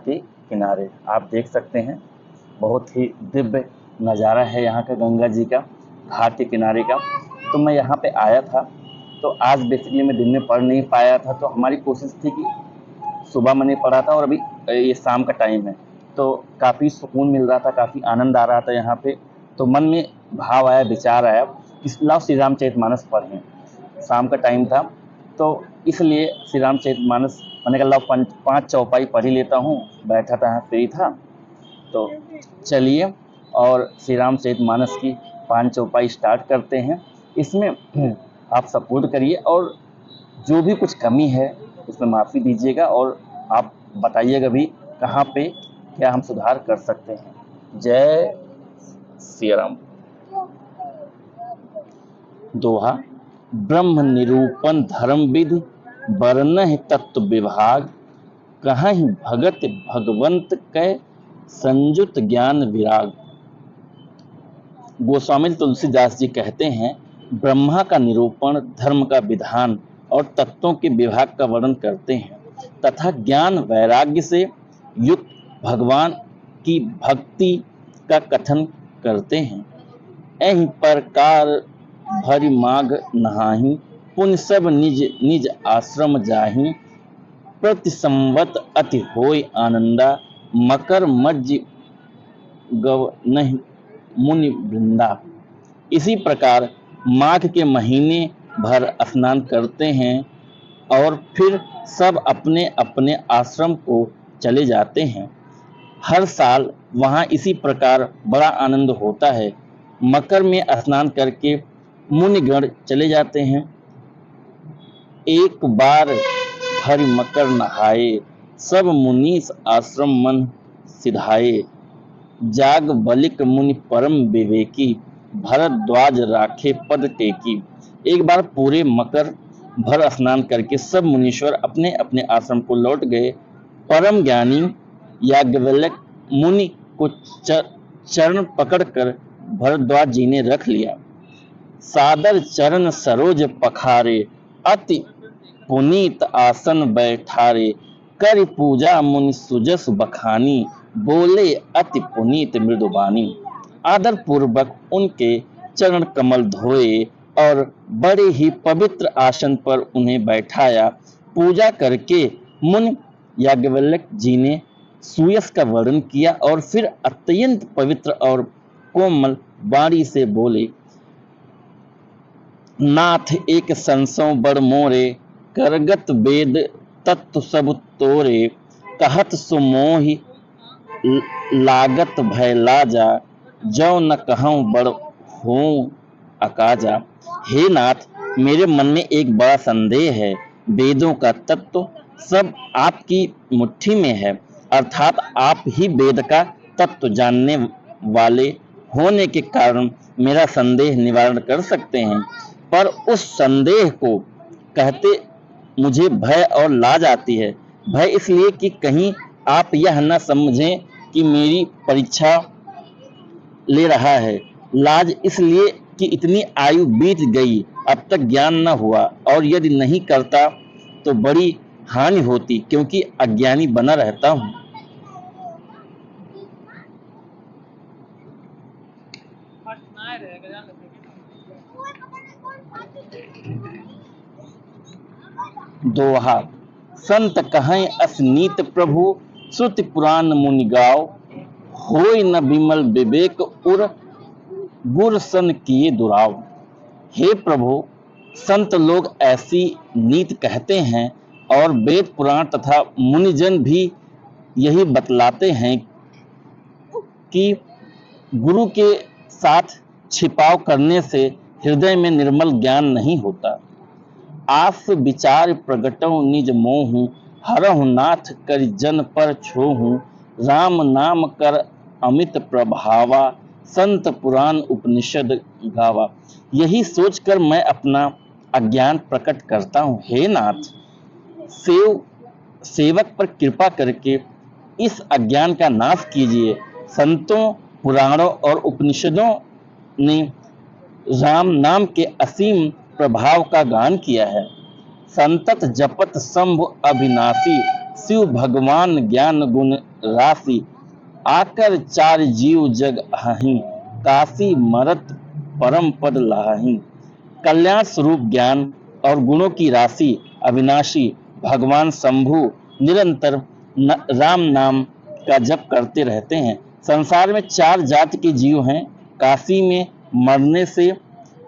के किनारे। आप देख सकते हैं बहुत ही दिव्य नज़ारा है यहाँ का गंगा जी का, घाट के किनारे का। तो मैं यहाँ पे आया था, तो आज बेसिकली मैं दिन में पढ़ नहीं पाया था, तो हमारी कोशिश थी कि सुबह मैंने पढ़ा था और अभी ये शाम का टाइम है, तो काफ़ी सुकून मिल रहा था, काफ़ी आनंद आ रहा था यहाँ पे। तो मन में भाव आया, विचार आया कि लाओ श्री रामचरितमानस पढ़ें। शाम का टाइम था, तो इसलिए श्री रामचरितमानस मैंने कहा लाओ 5 चौपाई पढ़ ही लेता हूँ। बैठा था, फ्री था, तो चलिए और श्री रामचरितमानस की 5 चौपाई स्टार्ट करते हैं। इसमें आप सपोर्ट करिए और जो भी कुछ कमी है उसमें माफ़ी दीजिएगा और आप बताइएगा भी कहाँ पे क्या हम सुधार कर सकते हैं। जय सिया राम। दोहा। ब्रह्म निरूपण धर्म विधि, वर्णहि तत्व विभाग, कहहि भगत भगवंत कै, संयुत ज्ञान विराग। गोस्वामी तुलसीदास जी कहते हैं, ब्रह्मा का निरूपण, धर्म का विधान और तत्वों के विभाग का वर्णन करते हैं तथा ज्ञान वैराग्य से युक्त भगवान की भक्ति का कथन करते हैं। एहि प्रकार भरि माघ नहाहि, पुण्य सब निज निज आश्रम जाहि, प्रति संवत अति होय आनंदा, मकर मज्ज गव नहीं मुनि वृंदा। इसी प्रकार माघ के महीने भर स्नान करते हैं और फिर सब अपने अपने आश्रम को चले जाते हैं। हर साल वहाँ इसी प्रकार बड़ा आनंद होता है। मकर में स्नान करके मुनिगण चले जाते हैं। एक बार हरि मकर नहाए, सब मुनीस आश्रम मन सिधाए, जाग बलिक मुनि परम विवेकी, भरद्वाज राखे पद टेकी। एक बार पूरे मकर भर स्नान करके सब मुनीश्वर अपने अपने आश्रम को लौट गए। परम ज्ञानी याज्ञवल्क्य मुनि को चरण पकड़कर भरद्वाज जी ने रख लिया। सादर चरण सरोज पखारे, अति पुनीत आसन बैठारे, कर पूजा मुनि सुजस बखानी, बोले अति पुनीत मृदुबानी। आदर पूर्वक उनके चरण कमल धोए और बड़े ही पवित्र आसन पर उन्हें बैठाया। पूजा करके मुनि याज्ञवल्क्य जी ने सुयस का वर्णन किया और फिर अत्यंत पवित्र और कोमल वाणी से बोले, नाथ एक संसो बड़ मोरे, करगत वेद तत्व सब तोरे, कहत सुमोहि लागत भय लाजा, जो न कहूँ बड़ हों अकाजा। हे नाथ, मेरे मन में एक बड़ा संदेह है। वेदों का तत्व सब आपकी मुट्ठी में है, अर्थात आप ही वेद का तत्व जानने वाले होने के कारण मेरा संदेह निवारण कर सकते हैं, पर उस संदेह को कहते मुझे भय और लाज आती है। भय इसलिए कि कहीं आप यह न समझें कि मेरी परीक्षा ले रहा है, लाज इसलिए कि इतनी आयु बीत गई, अब तक ज्ञान न हुआ, और यदि नहीं करता तो बड़ी हानि होती, क्योंकि अज्ञानी बना रहता हूँ। दोहा। संत कहें असनीत प्रभु, श्रुति पुराण मुनि गाओ, होय न विमल विवेक उर, गुर सन किए दुराव। हे प्रभु, संत लोग ऐसी नीति कहते हैं और वेद पुराण तथा मुनिजन भी यही बतलाते हैं कि गुरु के साथ छिपाव करने से हृदय में निर्मल ज्ञान नहीं होता। आस विचार प्रगटौ निज मोहु, हरहु नाथ करि जन पर छोहु, राम नाम कर अमित प्रभावा, संत पुराण उपनिषद गावा। यही सोचकर मैं अपना अज्ञान प्रकट करता हूँ। हे नाथ, सेवक पर कृपा करके इस अज्ञान का नाश कीजिए। संतों, पुराणों और उपनिषदों ने राम नाम के असीम प्रभाव का गान किया है। संतत जपत शंभु अविनाशी, शिव भगवान ज्ञान गुण राशि, आकर चार जीव जग हहीं, काशी मरत परम पद लाहीं। कल्याण स्वरूप ज्ञान और गुणों की राशि अविनाशी भगवान शंभु निरंतर राम नाम का जप करते रहते हैं। संसार में चार जाति के जीव हैं। काशी में मरने से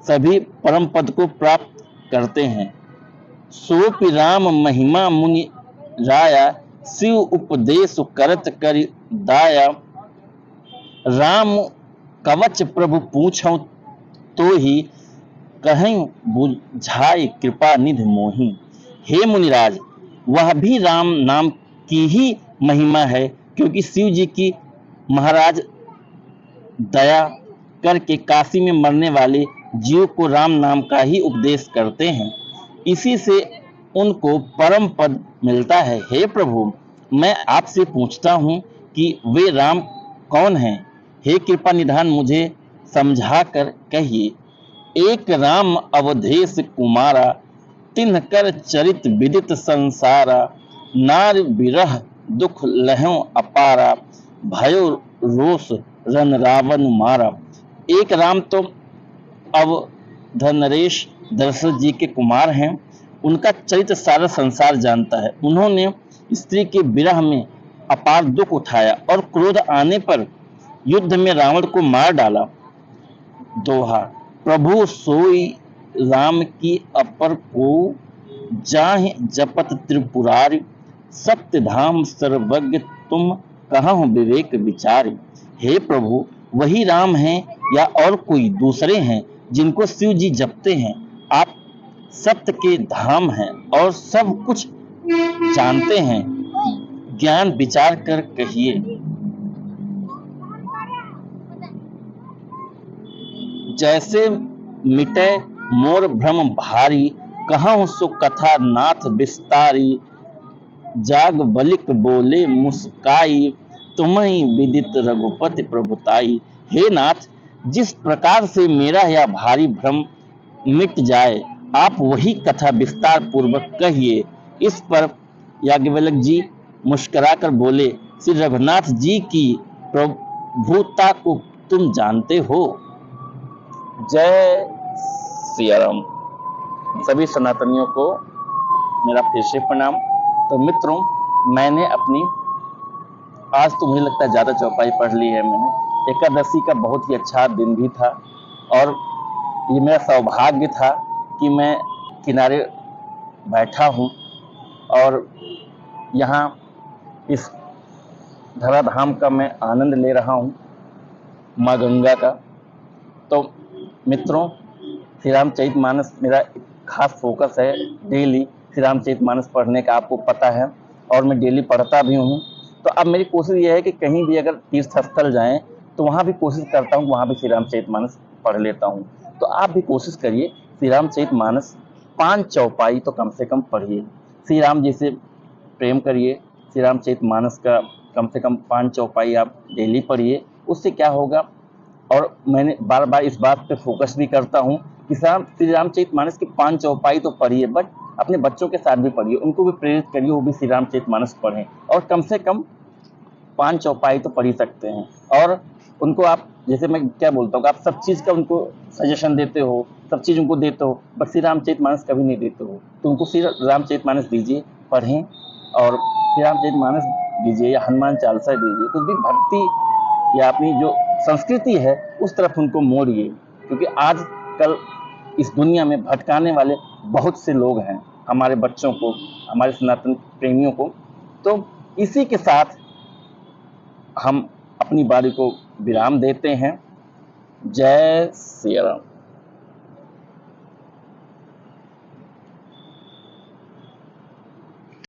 सभी परम पद को प्राप्त करते हैं। सोपि राम महिमा मुनि राया, शिव उपदेश करत कर दाया। राम कवच प्रभु पूछौ तो ही, कहीं बुझाए कृपा निधि मोहि। हे मुनिराज, वह भी राम नाम की ही महिमा है, क्योंकि शिव जी की महाराज दया करके काशी में मरने वाले जीव को राम नाम का ही उपदेश करते हैं। इसी से उनको परम पद मिलता है। हे प्रभु, मैं आपसे पूछता हूँ कि वे राम कौन हैं? हे कृपा निधान, मुझे समझा कर कहिए। एक राम अवधेश कुमारा, तिन्हकर चरित विदित संसारा। नार विरह दुख लहौ अपारा, भयो रोष रन रावण मारा। एक राम तो अवधनरेश दशरथ जी के कुमार हैं। उनका चरित्र सारा संसार जानता है। उन्होंने स्त्री के विरह में अपार दुख उठाया और क्रोध आने पर युद्ध में रावण को मार डाला। दोहा, प्रभु सोई राम की अपर को, जाहि जपत त्रिपुरारि। सत्य धाम सर्वज्ञ तुम, कहहुँ विवेक विचार। हे प्रभु, वही राम हैं या और कोई दूसरे हैं जिनको शिव जी जपते हैं? आप सत्य के धाम हैं और सब कुछ जानते हैं। ज्ञान विचार कर कहिए। जैसे मिटे मोर भ्रम भारी, कहूँ सो कथा नाथ विस्तारी। जाग बलिक बोले मुस्काई, तुम्हीं विदित रघुपति प्रभुताई। हे नाथ, जिस प्रकार से मेरा यह भारी भ्रम मिट जाए, आप वही कथा विस्तार पूर्वक कहिए। इस पर याज्ञवल्क्य जी मुस्कुराकर बोले, श्री रघुनाथ जी की प्रभुता को तुम जानते हो। जय सिया राम। सभी सनातनियों को मेरा फिर से प्रणाम। तो मित्रों, मैंने अपनी आज तो मुझे लगता है ज़्यादा चौपाई पढ़ ली है मैंने। एकादशी का बहुत ही अच्छा दिन भी था और ये मेरा सौभाग्य था कि मैं किनारे बैठा हूँ और यहाँ इस धराधाम का मैं आनंद ले रहा हूँ, माँ गंगा का। तो मित्रों, श्री रामचरितमानस मेरा खास फोकस है। डेली श्री रामचरितमानस पढ़ने का आपको पता है और मैं डेली पढ़ता भी हूँ। तो अब मेरी कोशिश ये है कि कहीं भी अगर तीर्थ स्थल जाएँ तो वहाँ भी कोशिश करता हूँ, वहाँ भी श्री रामचरितमानस पढ़ लेता हूँ। तो आप भी कोशिश करिए, श्री रामचरितमानस 5 चौपाई तो कम से कम पढ़िए। श्री राम जी से प्रेम करिए। श्री रामचरितमानस का कम से कम 5 चौपाई आप डेली पढ़िए। उससे क्या होगा, और मैंने बार बार इस बात पे फोकस भी करता हूँ कि श्री रामचरितमानस की 5 चौपाई तो पढ़िए, बट अपने बच्चों के साथ भी पढ़िए, उनको भी प्रेरित करिए, वो भी श्री रामचरितमानस पढ़ें। और कम से कम 5 चौपाई तो पढ़ ही सकते हैं। और उनको आप, जैसे मैं क्या बोलता हूँ, आप सब चीज़ का उनको सजेशन देते हो, सब चीज़ उनको देते हो, बट श्री रामचरितमानस कभी नहीं देते हो। तो उनको श्री रामचरितमानस दीजिए, पढ़ें, और श्री रामचरितमानस दीजिए या हनुमान चालीसा दीजिए। कुछ भी भक्ति या अपनी जो संस्कृति है उस तरफ उनको मोड़िए, क्योंकि आज कल इस दुनिया में भटकाने वाले बहुत से लोग हैं, हमारे बच्चों को, हमारे सनातन प्रेमियों को। तो इसी के साथ हम अपनी बारी को विराम देते हैं। जय श्री राम।